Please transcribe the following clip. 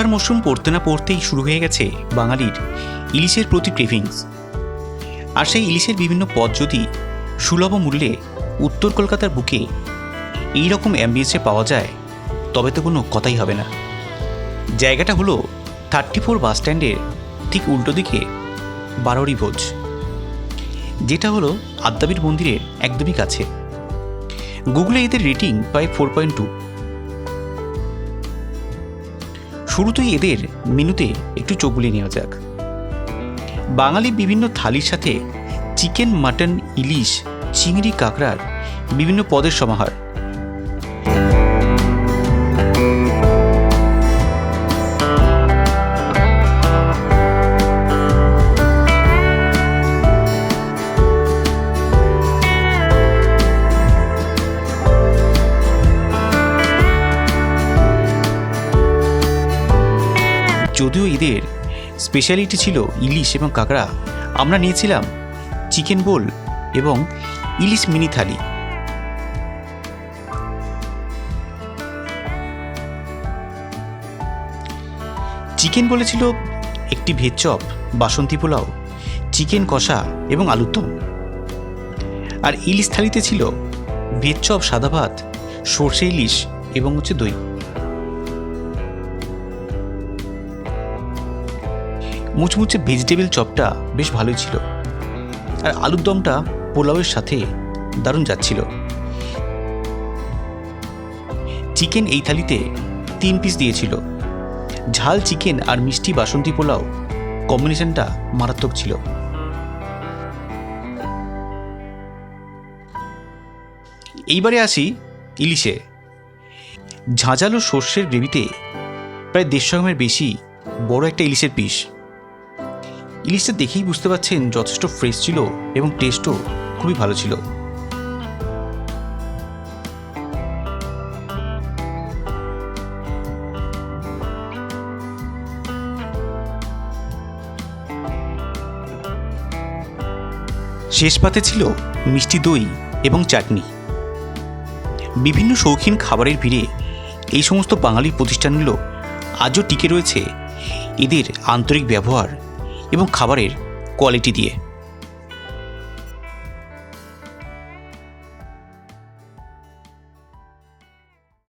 বর্ষার মরশুম পড়তে না পড়তেই শুরু হয়ে গেছে বাঙালির ইলিশের প্রতি ক্রেভিংস। আর সেই ইলিশের বিভিন্ন পদ যদি সুলভ মূল্যে উত্তর কলকাতার বুকে এই রকম অ্যাম্বিয়েন্সে পাওয়া যায় তবে তো কোনো কথাই হবে না। জায়গাটা হলো 34 বাস স্ট্যান্ডের ঠিক উল্টো দিকে বারোয়ারি ভোজ, যেটা হলো আদ্যাপীঠ মন্দিরের একদমই কাছে। গুগলে এদের রেটিং প্রায় 4.2। শুরুতেই এদের মেনুতে একটু চোখ বুলিয়ে নেওয়া যাক। বাঙালি বিভিন্ন থালির সাথে চিকেন, মাটন, ইলিশ, চিংড়ি, কাঁকড়ার বিভিন্ন পদের সমাহার। যদিও এদের স্পেশালিটি ছিল ইলিশ এবং কাঁকড়া, আমরা নিয়েছিলাম চিকেন বোল এবং ইলিশ মিনি থালি। চিকেন বোলে ছিল একটি ভেজ চপ, বাসন্তী পোলাও, চিকেন কষা এবং আলুর দম। আর ইলিশ থালিতে ছিল ভেজ চপ, সাদা ভাত, সর্ষে ইলিশ এবং দই। মুচমুচে ভেজিটেবল চপটা বেশ ভালোই ছিল, আর আলুর দমটা পোলাওয়ের সাথে দারুণ যাচ্ছিল। চিকেন এই থালিতে 3 পিস দিয়েছিল। ঝাল চিকেন আর মিষ্টি বাসন্তী পোলাও কম্বিনেশনটা মারাত্মক ছিল। এইবারে আসি ইলিশে। ঝাঁঝালো সর্ষের গ্রেভিতে প্রায় 150 গ্রামের বেশি বড় একটা ইলিশের পিস। ইলিশটা দেখেই বুঝতে পারছেন যথেষ্ট ফ্রেশ ছিল এবং টেস্টও খুবই ভালো ছিল। শেষ পাতে ছিল মিষ্টি দই এবং চাটনি। বিভিন্ন শৌখিন খাবারের ভিড়ে এই সমস্ত বাঙালি প্রতিষ্ঠানগুলো আজও টিকে রয়েছে এদের আন্তরিক ব্যবহার এবং খাবারের কোয়ালিটি দিয়ে।